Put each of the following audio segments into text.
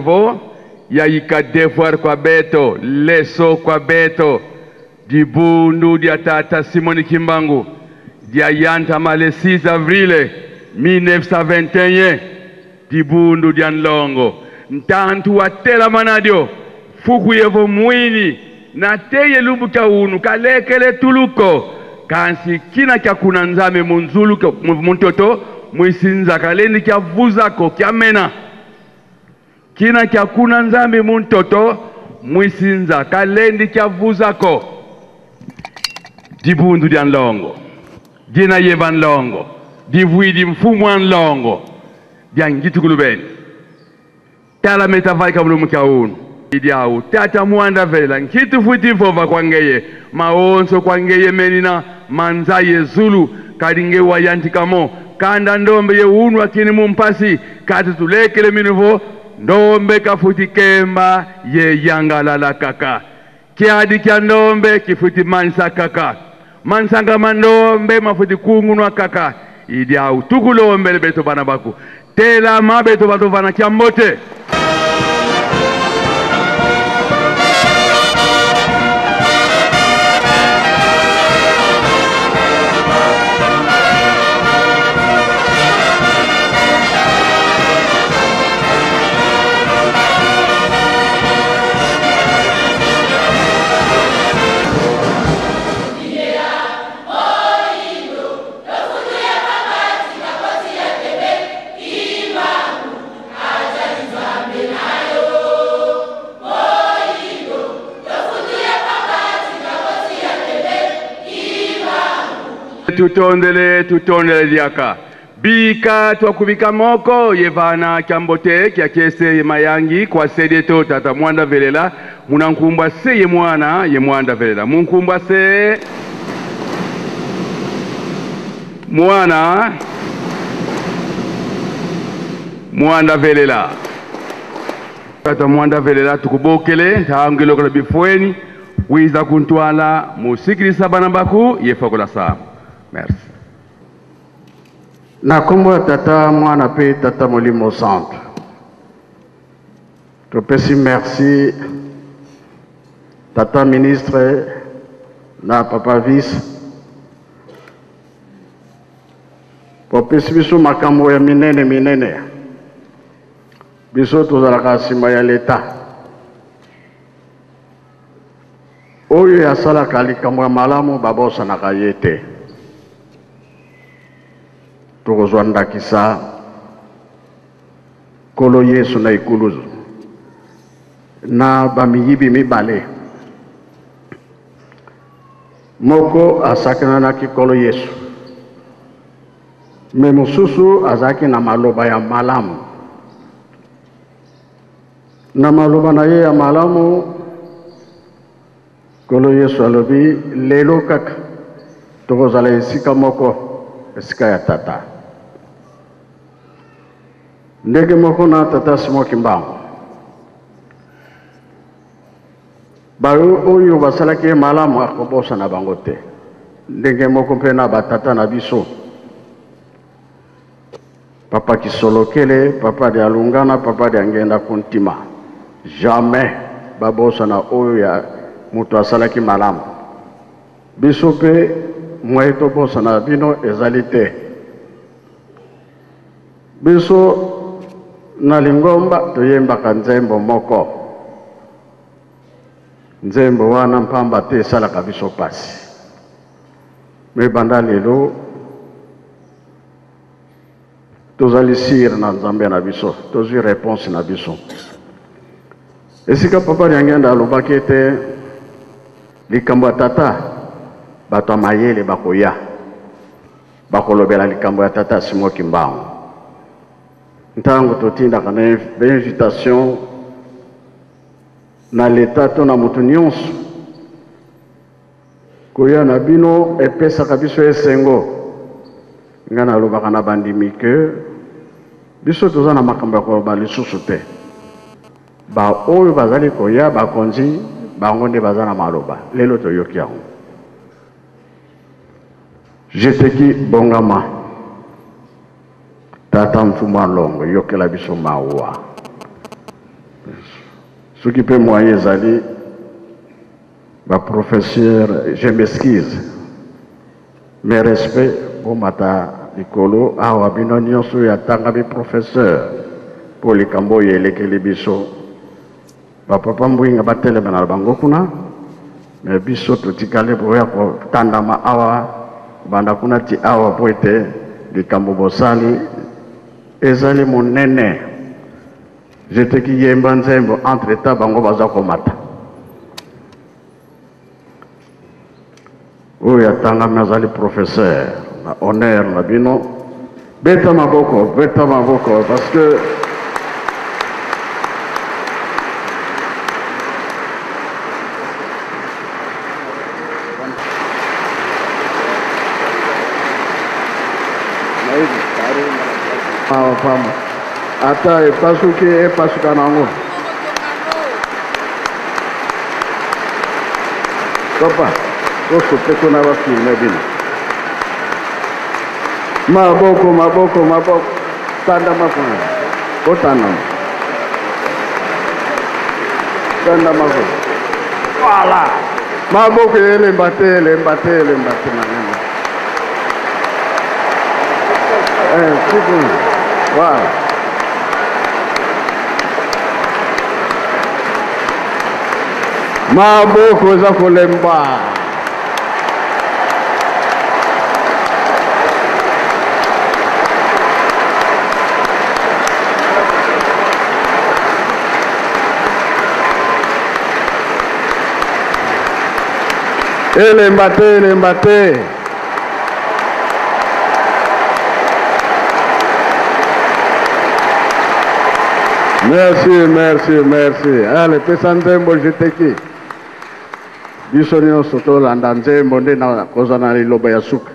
minovo ya ika devoir kwa beto leso kwa beto dibundu dia tata Simoni Kimbangu dia yanta male 6 avril 1921 dibundu dia nlongo ntantu watela manadio fuku yevo mwini na teye lumbu ka unu kalekele tuluko kansi kina kya kuna nzame munzulu muntoto mwisinza kalendi kya vuzako kya mena kina kya kuna nzame muntoto mwisinza kalendi kya vuzako dibundu dia nlongo dina yeva nlongo divwidi mfumu nlongo dia ngitukulubeni tala metavai kabulumu kya unu idiau tata muanda vela nkitu futi fova kwangeye maonso kwangeye menina manzaye zulu kadinge wayantikamo kanda ndombe ye unu akini mumpasi kati tulekele minuvo ndombe kafuti kemba ye yangalala kaka kiadi kya ndombe kifuti mansa kaka mansanga mandombe mafuti kungunwa kaka idiau tukulombe beto bana baku tela mabeto bato bana kiambote tutondele diaka bika twakubika moko yevana kyambote kya kese ye mayangi kwa sedeto tata mwanda velela munankumbwa se ye mwanda velela munkumbwa se mwanda velela tata mwanda velela tukubokele ntangilo kola bifweni wiza kuntwala musikilisa bana baku yefakola saa. Merci. Nakombo tata mwana pe tata molimo centre. Topesi merci tata ministre na papa vice. Popesi biso makambo ya minene. Biso tozalaka nsima ya leta. Oyo yasalaka likambo ya malamu babosanaka ye te. Tokozwa ndakisa kolo Yesu na ikuluzu na bamiyibi mibale moko asakanaki kolo Yesu me mosusu azaki na maloba ya malamu na maloba na ye ya malamu kolo Yesu alobi lelo kaka tokozala esika moko esika ya tata ndege moko na tata Simoni Kimbangu bayo oyo basalaki malamu akobosa na bango te ndenge moko mpe na batata na biso papa Kisolokele papa de Alungana papa de Angenda Kuntima jamais babosa na oyo ya mutu asalaki malamu biso mpe mwe tobosa na bino ezali te biso na lingomba toyembaka nzembo moko nzembo wana mpamba te esalaka biso pasi me banda lelo tozali sire na nzambe na biso tozwi réponse na biso esika papa Liangenda alobaki ete likambo ya tata bato ya mayele bakoya bakolobela likambo ya tata Simoni Kimbangu ntango totindaka na invitation na leta to na mutu nyonso koya na bino epesaka biso esengo nga nalobaka na bandimi ke biso toza na makambo ya koloba lisusu te oyo bazali koya bakonzi bango nde baza na maloba lelo toyoki yango jeteki bongama tata mfumu alongo yokela biso mawa Ce qui peut moyen Zali, ma professeur, je m'excuse. Mes respects pour Mata Nicolo, Awabino Nyonso Yatangabi professeur, pour les Cambo et les Kélibiso. Papa Pambouinga Batele Banalbangokuna, mais Biso Tutikale pour Tandama Awa, Bandakuna Ti Awa Poete, les Cambo Bosali, Ezali mon néné. J'étais qui y Mbanzembo entre temps Bango Bazakomata. Oui, Tanga Mazali professeur, honneur, Nabino. Beta Maboko, parce que Ata e pasuki e pasukanango. Papa, osso pekona wa filme bina. Maboko. Tanda mafuna. Otana. Tanda mafuna. Voilà. Maboko ele mbate maneno. Siku. Voilà. Maboko za kulemba. Ele mbate. Merci. Allez, pesandembo jeteki. Bisonyo soto landanze monde na kozana liloba ya suka.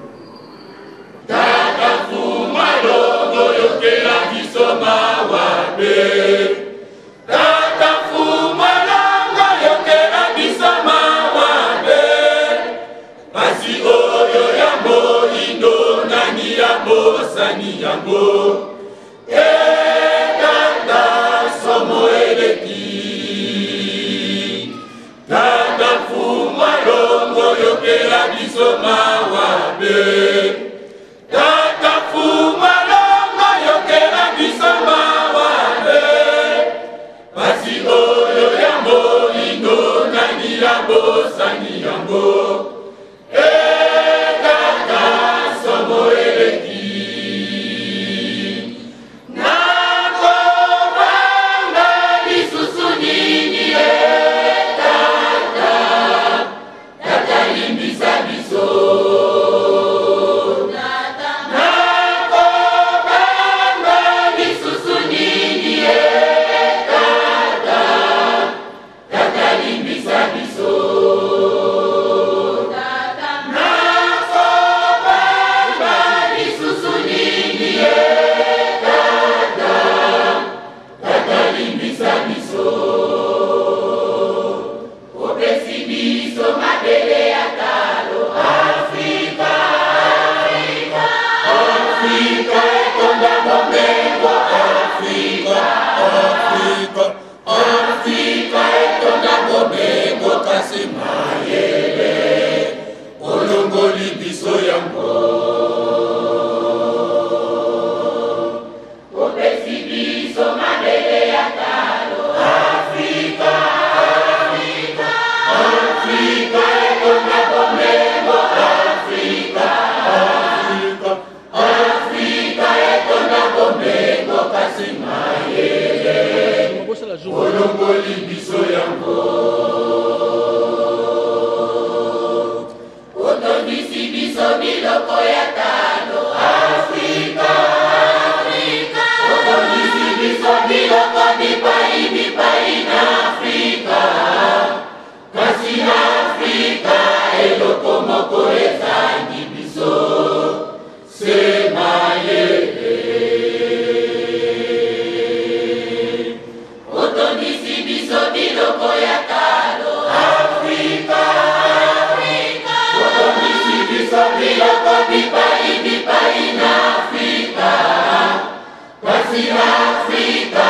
Africa,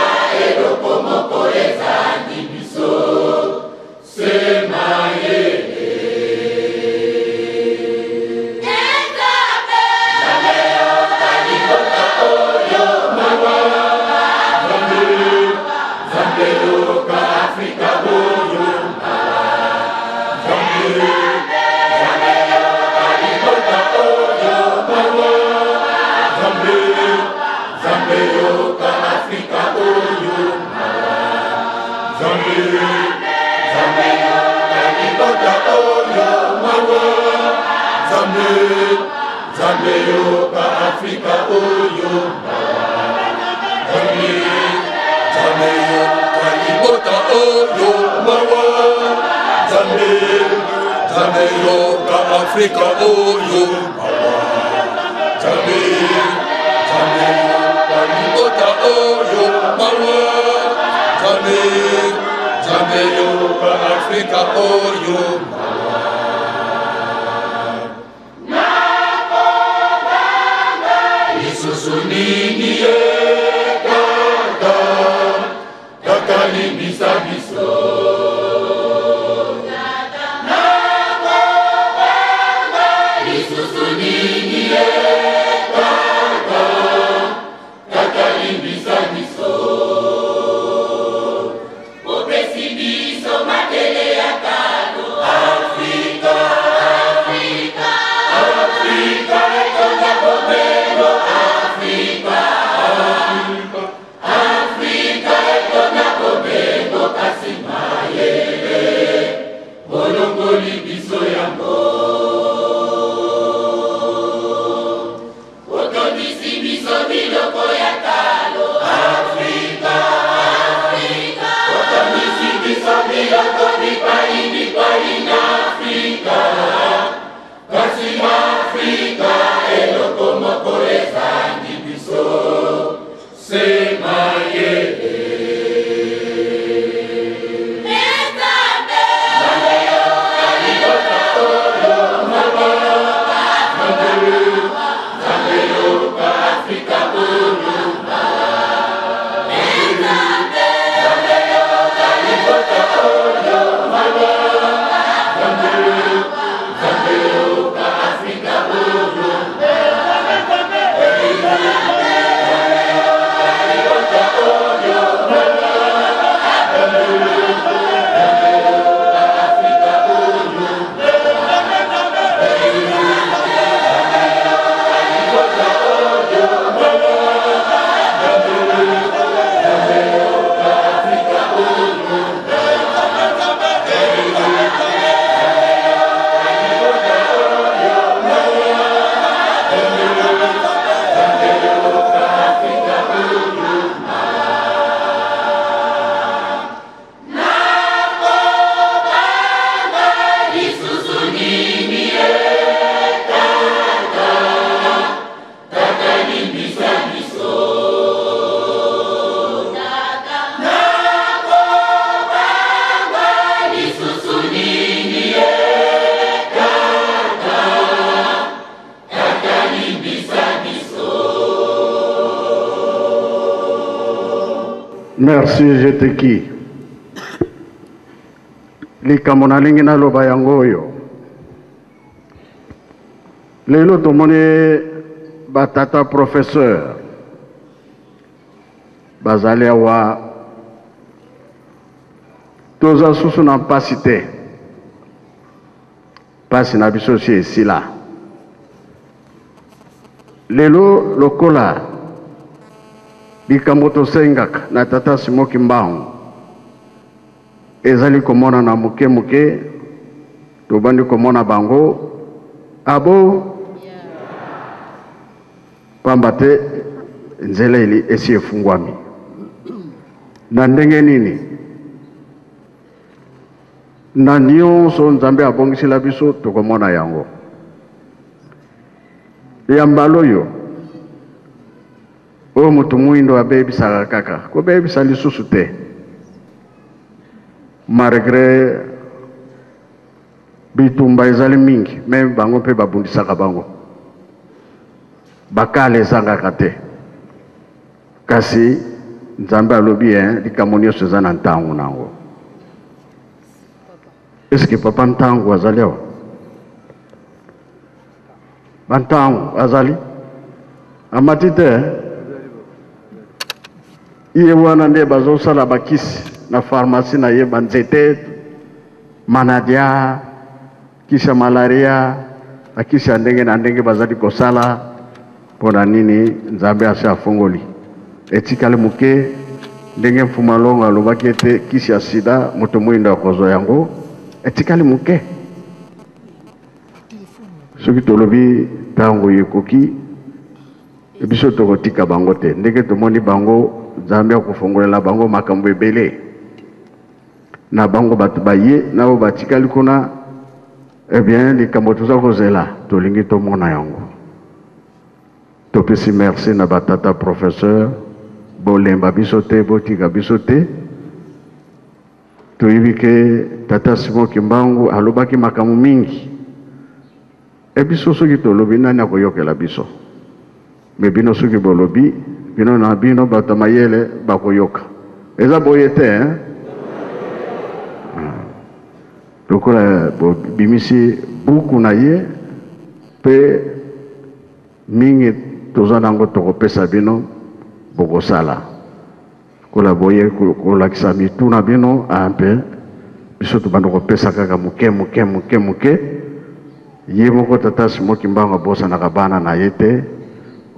Edo como Coreza. Africa, oh yo, Jamaica, Jamaica, oh yo, Jamaica, Africa, oh yo. Merci, je te qui. Likambo nalingi naloba yango oyo. Lelo tomoni batata professeur bazali awa toza susu na mpasi te. Pasi na biso si esila. Lelo lokola likambo tosengaka na tata Simoki Mbangu ezali komona na muke muke tobandi komona bango abo pamba te nzela ili esi efungwami na ndenge nini na nyonso Nzambe abongisela biso tokomona yango yambalo yo o mutu mwindo abebisaka kaka kobebisa lisusu te malgré bitumba ezali mingi meme bango mpe babundisaka bango bakale ezangaka te kasi Nzambe alobi likambo nyonso eza na ntango nango. Eske papa ntango azali awa bantango azali amati te iye wana nde bazosala bakisi na pharmacie na ye banzete manadia kisha malaria akisha ndenge na ndenge bazali kosala mpona nini Nzambe asi afongoli etikali muke ndenge mfumalongo alobaki ete kisi ya sida moto moyindo akozwa yango etikali moke soki tolobi ntango ekoki biso tokotika bango te ndenge tomoni bango Nzambe akofongolela bango makambo ebele na bango bato baye nabo batikali kuna bien likambo toza kozela tolingi tomona yango topesi merci na batata professeur bolemba biso te botika biso te toyebi ke tata Simon Kimbangu alobaki makambo mingi biso soki tolobi nani akoyokela biso me bino soki bolobi bino na bino bato mayele bakoyoka eza boye te lokola bimisi buku na ye pe mingi toza nango tokopesa bino bokosala kola boye kolakisa mituna bino ampe biso tobanda kopesa kaka muke ye moko tata Simon Kimbangu abosanaka bana na ye te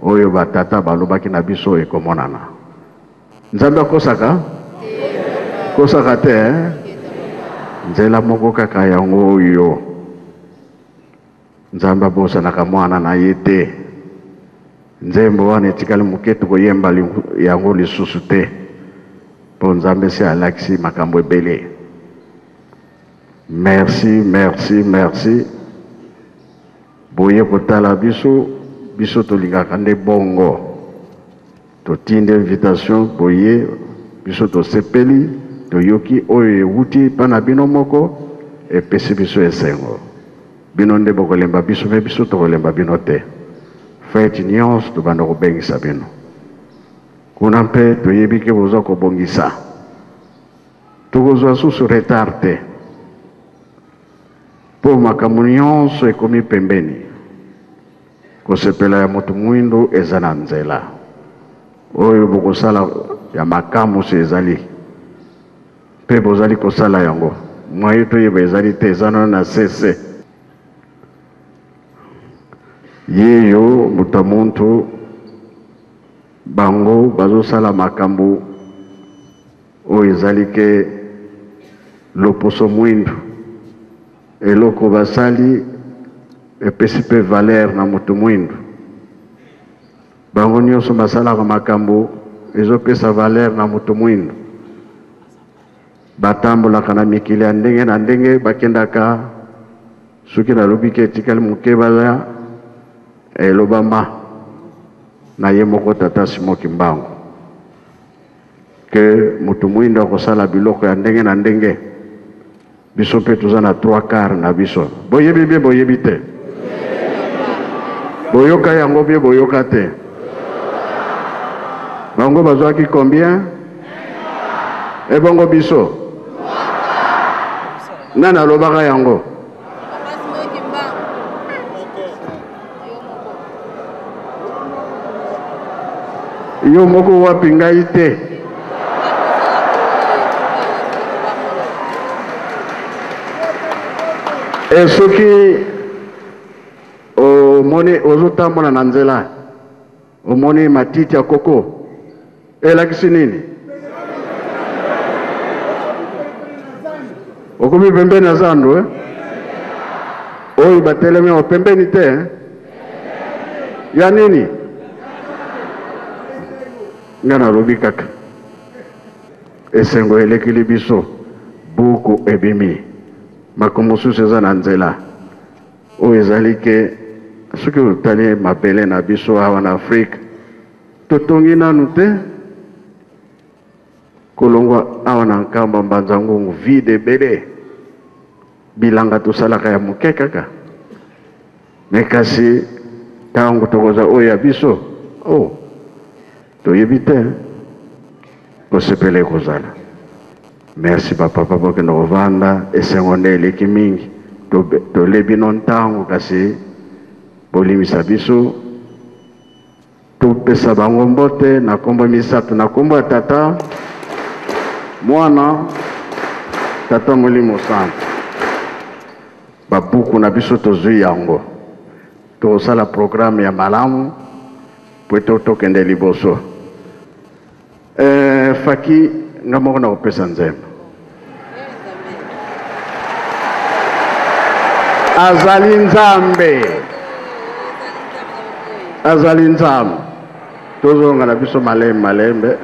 oyo batata balobaki na biso ekomonana Nzambe akosaka te nzela moko kaka yango oyo Nzambe abosanaka mwana na ye te nzembo wana etikali moke tokoyemba yango lisusu te mpo Nzambe se alakisi makambo ebele. Merci boye kotala biso tolingaka nde bongo totinde invitation boye biso tosepeli toyoki oyo ewuti pana bino moko epesi biso esengo bino nde bokolemba biso me biso tokolemba bino te feti nyonso tobanda kobengisa bino kuna mpe toyebi ke boza kobongisa tokozwa susu retard te mpo makambo nyonso ekomi pembeni kosepela ya moto mwindu eza na nzela oyo bokosala ya makamu se ezali mpe bozali kosala yango mwayo toyeba ezali te eza na sese yeyo moto muntu bango bazosala makambo oyo ezali ke loposo mwindu eloko basali epesi pe valeur na moto mwindu bango nyonso basalaka makambo ezopesa valeur na moto mwindu batambolaka na mikili ya ndenge na ndenge bakendaka soki nalobi ke etikali moke baza elobama na ye moko tata Simon Kimbangu ke moto mwindu akosala biloko ya ndenge na ndenge biso mpe toza na 3/4 na biso boyebi bie boyebi te boyoka yango bie boyoka te bango bazwaki combien ebongo biso nani alobaka yango yo moko wapi ngai te soki omoni ozotambola na nzela omoni matiti ya koko elakisi nini okomi pembeni na zando oyo batelemi pembeni te ya nini nga nalobi kaka esengo elekili biso buku ebimi makambo mosusu eza na nzela oyo ezali ke soki otali mabele na biso awa na Afrika totongi nanu te kolongwa awa na nkamba mbanza ngungu vide ebele bilanga tosalaka ya moke kaka me kasi ntango tokoza oyo ya biso toyebi te kosepela ekozala. Merci papa bokende kovanda esengo nde eleki mingi tolebi no ntango kasi bolimisa biso topesa bango mbote na kombo misato na kombo ya tata mwana tata molimo santo babuku na biso tozwi yango tosala programme ya malamu po ete tokende liboso Faki ngamoko na kopesa nzembo. Azali nzambe. Azali nzambe. Tozonga na biso malembe.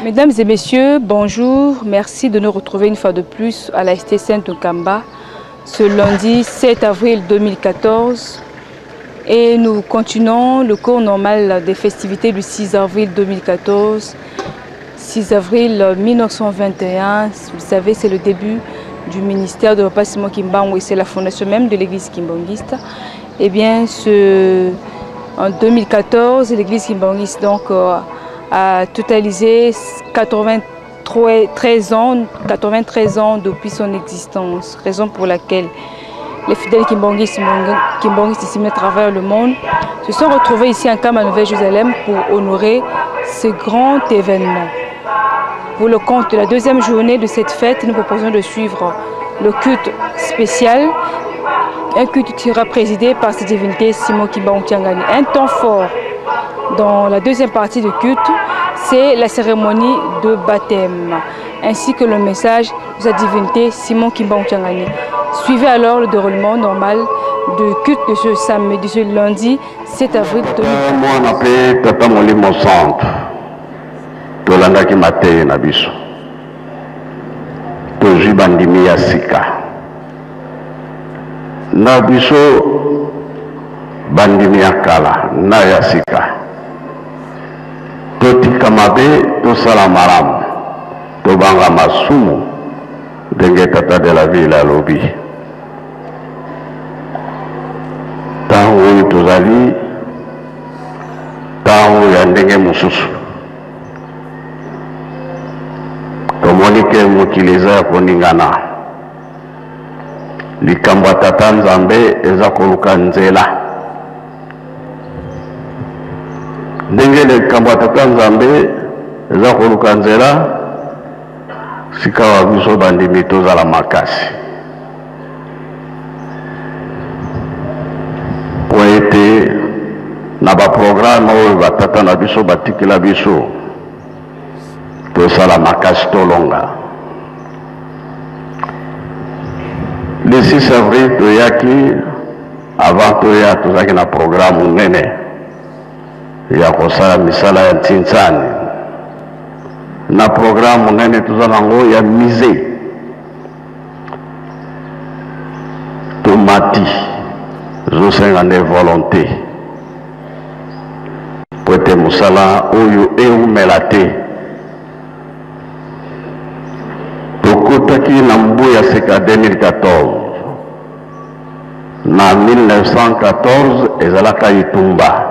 Mesdames et messieurs, bonjour. Merci de nous retrouver une fois de plus à la ST Saint-Nkamba ce lundi 7 avril 2014. Et nous continuons le cours normal des festivités du 6 avril 2014. 6 avril 1921, vous savez, c'est le début du ministère de Papa Simon Kimbangu et c'est la fondation même de l'église kimbanguiste. Eh bien, en 2014, l'église kimbanguiste donc a totalisé 93 ans depuis son existence, raison pour laquelle les fidèles kimbanguistes ici à travers le monde se sont retrouvés ici en Kam à Nouvelle-Jérusalem pour honorer ce grand événement. Pour le compte de la deuxième journée de cette fête, nous proposons de suivre le culte spécial, un culte qui sera présidé par sa divinité Simon Kimbangu Tiangani. Un temps fort dans la deuxième partie du culte, c'est la cérémonie de baptême, ainsi que le message de sa divinité Simon Kimbangu Tiangani. Suivez alors le déroulement normal du culte de ce samedi, de ce lundi 7 avril 2014. Moi, on appelle Tata Molimo Centre. Tolanda ki mateye na biso. Tozwi bandimi ya sika. Na biso bandimi ya kala na ya sika. Totika mabe tosala malamu. tobanga masumu ndenge tata de la ville alobi ntango oyo tozali ntango ya ndenge mosusu tomoni ke mokili eza ya koningana likambo ya tata nzambe eza koluka nzela ndenge likambo ya tata nzambe eza koluka nzela sika wa biso bandimi tozala makasi po ete na baprograme oyo batata na biso batikela biso tosala makasi tolonga. Le 6 avril toyaki avant toya tozalaki na programme munene ya kosala misala ya ntintsani na programme munene toza nango ya mise tomati zosenga nde volonté po ete mosala oyo eumela te. Tokotaki na mbu ya seka 2014 na 1914 ezalaka itumba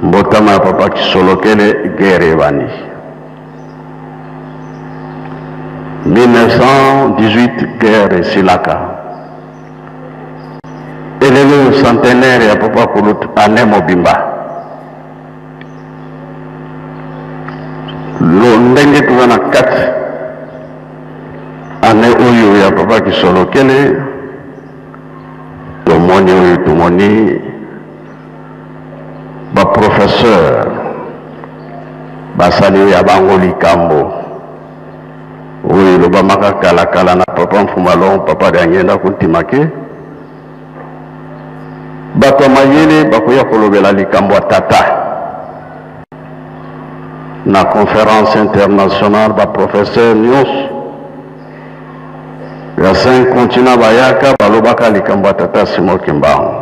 mbotama ya papa Kisolokele guerre ebani 1918 guerre esilaka elelo centenaire ya papa Kulut ane mobimba lo ndenge toza na 4 ane oyo ya papa Kisolokele tomoni oyo tomoni ba professeur basali ya bango likambo oyo lobamaka kala na papa Mfumalon papa de Angenda kuntimake bato mayele bakoya kolobela likambo ya tata na conférence internationale ba professeur nyonso ya 5 continent bayaka balobaka likambo ya tata Simon Kimbangu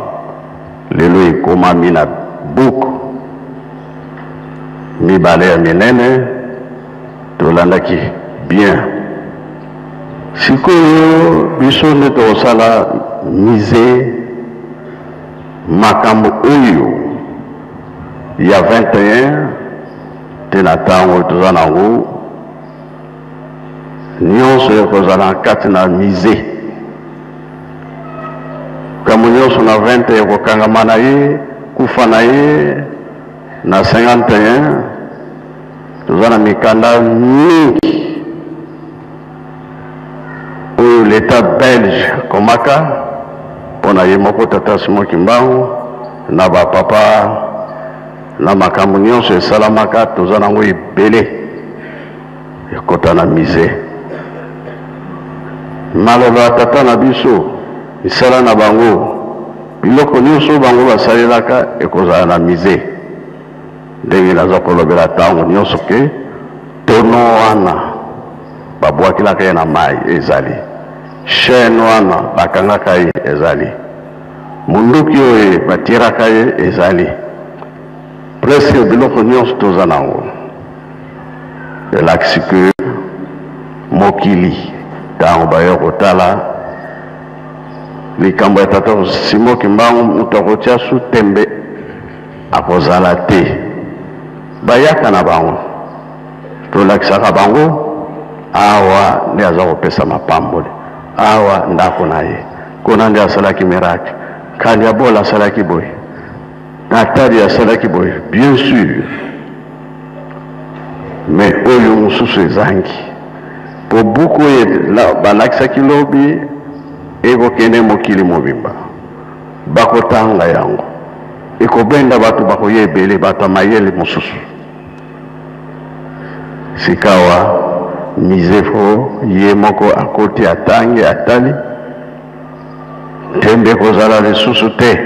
lelo ekomami na buku mibale ya minene tolandaki bien sikoyo biso nde tokosala mise makambo oyo ya 21 te na ntango toza nango nyonso ekozala kati na mise kambo nyonso na 20 ekokangama na ye kufa na ye na 51 toza na mikanda mingi oyo l'état belge komaka mpona ye moko tata Simon Kimbangu na bapapa na makambo nyonso esalamaka toza nango ebele ekota na mise maloba ya tata na biso misala na bango biloko nyonso bango basalelaka ekozala na mise ndenge naza kolobela ntango nyonso ke tono wana babwakelaka ye na mai ezali chaîne wana bakangaka ye ezali munduki oyo batieraka ye ezali presque biloko nyonso toza nango elakisi ke mokili ntango baye kotala likambo ya tata Simon Kimbangu moto akotia su tembe akozala te bayaka na bango tolakisaka bango awa nde aza kopesa mapambole awa ndako na ye kuna nde asalaki miracle kandi abola asalaki boye natali asalaki boye bien sûr mais oyo mosusu ezangi po buku oyo balakisaki lobi ekokende mokili mobimba bakotanga yango ekobenda bato bakoya ebele bato ya mayele mosusu sikawa mise fo ye moko akoti atangi atali tembe kozala lisusu te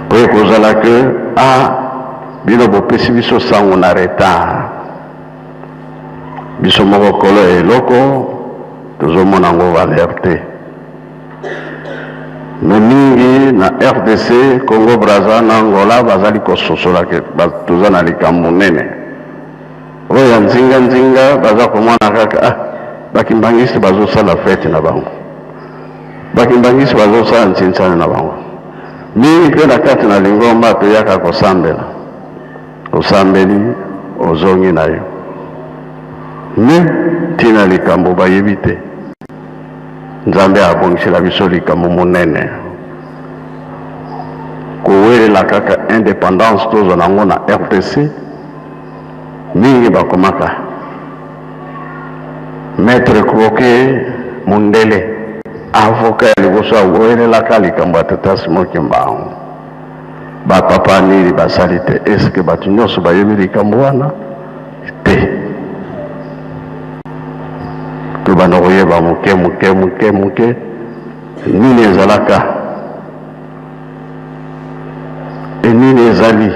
po ekozala ke bino bopesi biso sango na retard biso moko kolo eloko tozomona ngo valeur te mais mingi na RDC Congo Brazza na Angola bazali kososola ke toza na likambo nene oya nzinga baza komona kaka bakimbangisi bazosala fete na bango bakimbangisi bazosala ntsintsana na bango mingi mpe na kati na lingomba toyaka kosambela osambeli ozongi na yo me tina likambo bayebi te nzambe abongisela biso likambo monene kowelela kaka indépendance tozwa nango na RDC mingi bakomaka maître Croquet Mundele avocat ya liboso awelelaka likambo ya tata Simon Kimbangu bapapa nini basali te eske bato nyonso bayebi likambo wana te tobanda koyeba moke nini ezalaka nini ezali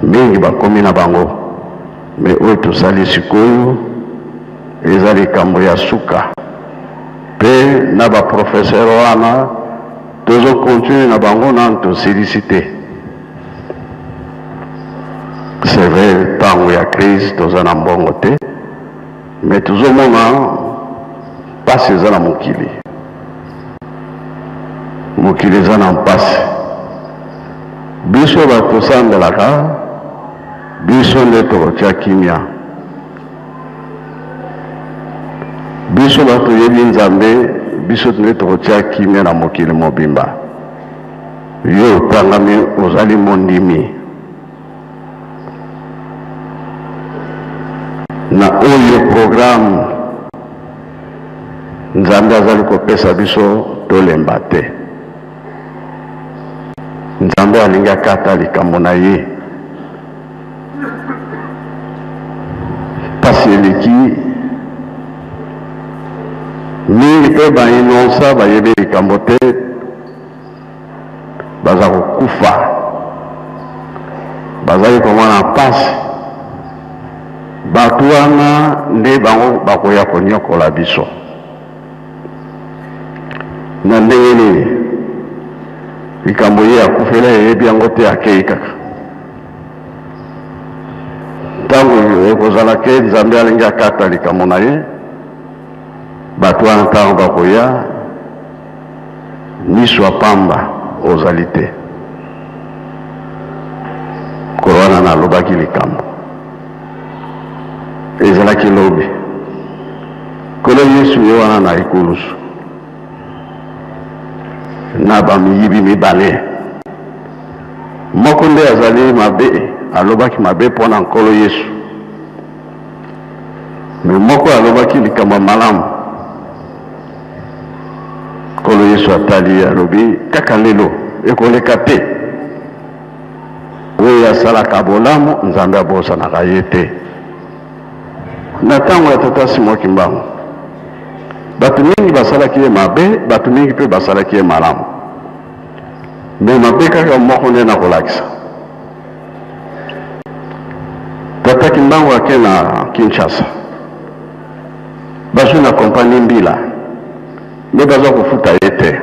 mingi bakomi na bango me oyo tosali sikoyo eza likambo ya suka mpe na baprofesseur wana tozokontinue na bango nanu tosilisi te c'est vrai ntango ya crise toza na mbongo te me tozomona mpasi eza na mokili eza na mpasi biso bato tosambelaka biso nde tokotia kimia biso bato yebi nzambe biso nde tokotia kimia na mokili mobimba yo otangami ozali mondimi na oyo programme nzambe azali kopesa biso tolemba te nzambe alingi akata likambo na ye pasi eleki mingi mpe bainonsa bayebi likambo te baza kokufa bazali komona mpasi bato wana nde bango bakoya konyokola biso na ndenge nini likambo ye akufela yeyebi yango te akei kaka ntango ekozala ke nzambe alingi akata likambo na ye bato wana ntango bakoya miso ya pamba ozali te kolo wana nalobaki likambo ezalaki lobi kolo yesu ye wana na ekulusu na bamiyibi mibale moko nde azali mabe alobaki mabe mpona nkolo yesu me moko alobaki likambo malamu nkolo yesu atali alobi kaka lelo ekoleka te oyo asalaka bolamu nzambe abosanaka ye te na ntango ya tata Simon Kimbangu bato mingi basalaki ye mabe bato mingi mpe basalaki ye malamu me mabe kaka moko nde nakolakisa tata Kimbangu ake na Kinshasa bazwi na kompani mbila nde baza kofuta ye te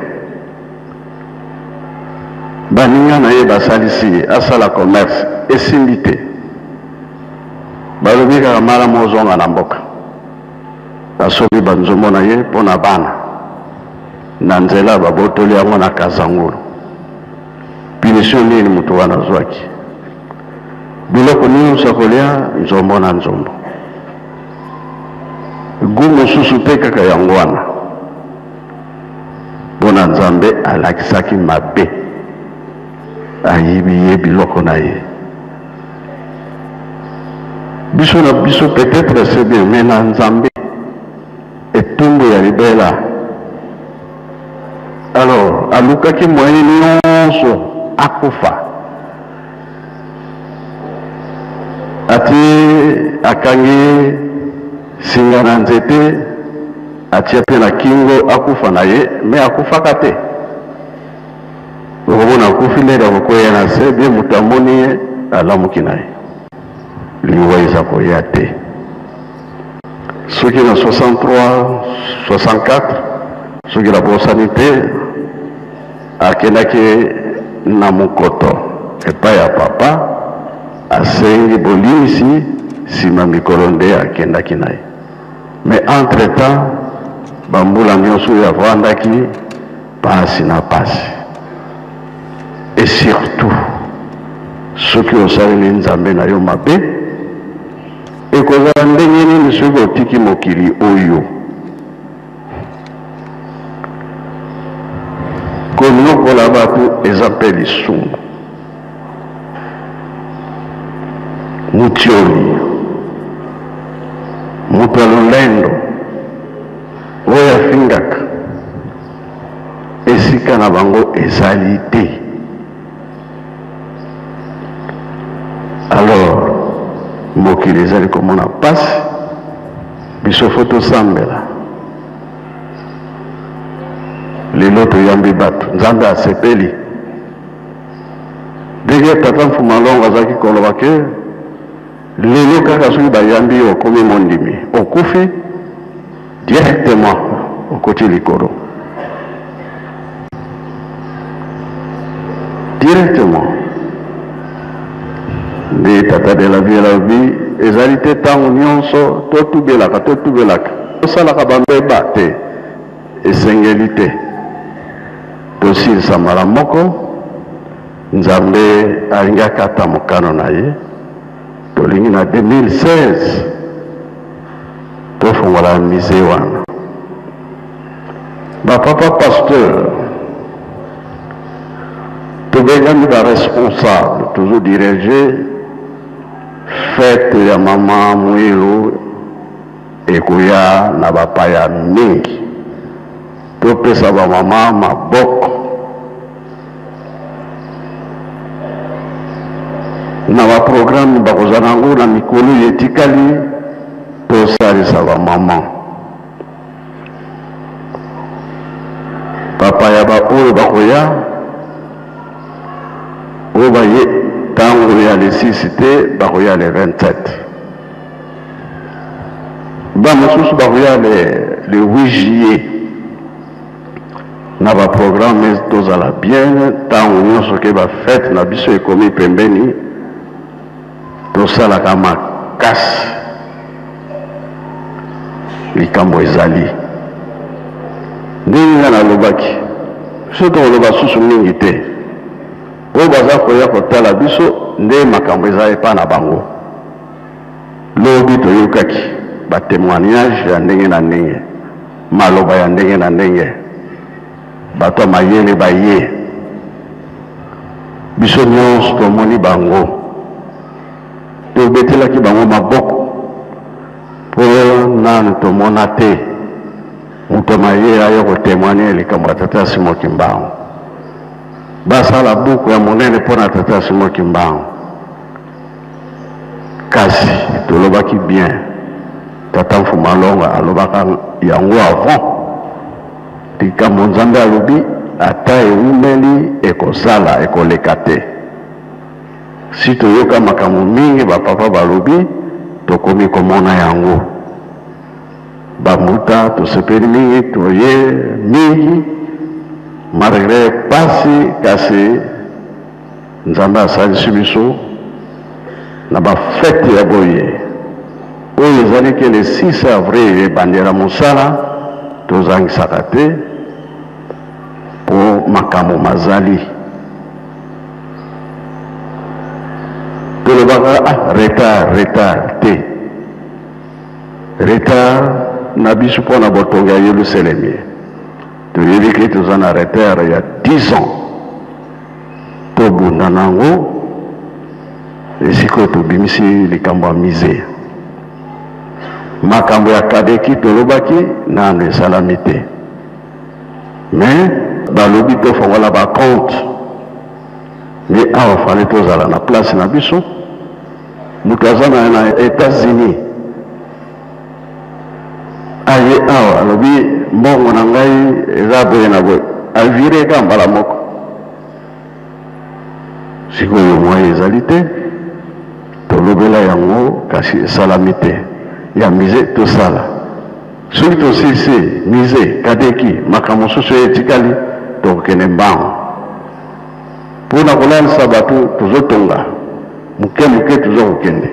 baninga na ye basalisi ye asala commerce esimbi te balobi kaka malamu ozonga na mboka asobi banzombo na ye mpo na bana na nzela babotoli yango na kazangulu punition nini moto wana azwaki biloko nyonso akolia nzombo na nzombo gu mosusu te kaka yango wana mpona nzambe alakisaki mabe ayibi ye biloko na ye biso na biso peut-être c'est bien mais na nzambe etumbu ya libela alors alukaki moyen nyonso akufa ati akangi singa na nzete atia mpe na kingo akufa na ye me akufaka te okomona akufi ndenge akokwea na se bie moto amoni ye alamuki na ye liwa eza koya te soki na 63 64 soki nabosani te akendaki na mokoto epai ya papa asengi bolimisi nsima mikolo nde akendaki na ye. Mais entre temps bambula nyonso oyo avandaki pasi na pasi. Et surtout soki osaleli nzambe na yo mabe ekozala ndenge nini soki otiki mokili oyo. Konyokola bato eza mpe lisumu. Mutioli moto ya lolendo oyo afingaka esika na bango ezali te. Alors mokili ezali komona pasi biso fo tosambela lelo toyambi bato nzambe asepeli. Ndenge tata Mfumalongo azalaki koloba ke lelo kaka soki bayambi yo okomi mondimi okufi directement okoti likolo directement. Nde tata de la vie alobi ezali te ntango nyonso totubelaka tosalaka bambeba te esengeli te tosilisa mbala moko. Nzambe alingi akata mokano na ye tolingi na 2016 tofongola mise wana. Bapapa pasteur tobengami baresponsable toujours dirige fete ya mama Mwilu ekoya na bapaya mingi topesa bamama maboko na baprogramme bakozala nango na mikolo etikali tosalisa bamama. bapaya oyo bakoya oyo baye ntango ya le 6 te bakoya le 27 bamosusu bakoya le 8 juillet na baprogramme tozala bien ntango nyonso ke bafete na biso ekomi pembeni tosalaka makasi likambo ezali. Ndenge nga nalobaki so tokoloba susu mingi te oyo baza koya kotala biso nde makambo eza epa na bango. Lobi toyokaki batémoignage ya ndenge na ndenge maloba ya ndenge na ndenge bato ya mayele baye biso nyonso tomoni bango tobetelaki bango maboko mpo nanu tomona te moto mayele ayo kotémoigne likambo ya tata Simon Kimbangu. Basala buku ya monene mpo na tata Simon Kimbangu kasi tolobaki bien. Tata Mfumalongo alobaka yango avant likambo nzambe alobi ata eumeli ekozala ekoleka te. Si toyoka makambo mingi bapapa balobi tokomi komona yango bamuta tosepeli mingi toye mingi malgré pasi kasi nzambe asalisi biso na bafete ya boye oyo ezali ke le 6 avril ebandela mosala tozangisaka te mpo makambo mazali tolobaka retard te. Retard na biso mpo na botonga ya Yerusalemi toyebi ke toza na retard ya 10 ans tobunda nango esiko tobimisi likambo ya mise makambo ya kadeki tolobaki nano esalami te mais balobi tofongola bacompte me awa fale tozala na place na biso moto aza na États-Unis aye awa alobi mbongo na ngai eza boye na boye avire ka mbala moko sikoyo mwa ezali te tolobela yango kasi esalami te ya mise tosala soki tosilisi mise kadeki makambo mosusu etikali tokokende mbango Pour na kolalisa bato tozotonga muke tozokokende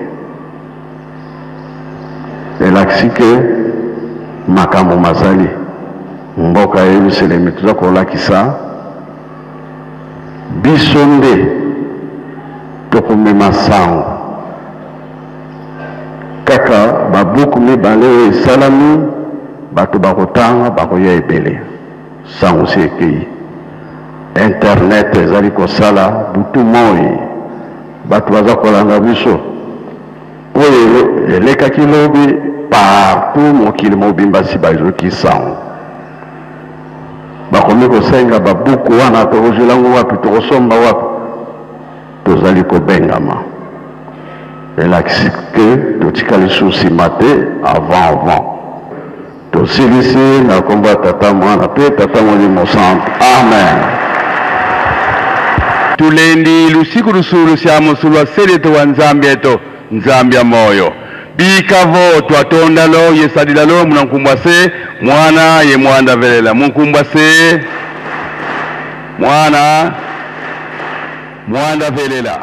elakisi ke makambo mazali mboka yerusalemi tozokolakisa biso nde tokomema sango kaka babuku mibale oyo esalami bato bakotanga bakoya ebele sango si ekei internet ezali kosala butu moi bato baza kolanda biso oyo elekaki lobi partout mokili mobimba si bazoki sango bakomi kosenga babuku wana tokozelango wapi tokosomba wapi tozali kobengama elakisi ke totikali nsima te avant tosilisi na kombo ya tata mwana mpe tata molimo santo amen. Tulendi lusiku lusulu sya musulu wa seleto wa nzambi eto nzambi ya moyo bikavo twatondalo yesadilalo munankumbwase mwana ye mwanda velela munkumbwase mwana mwanda velela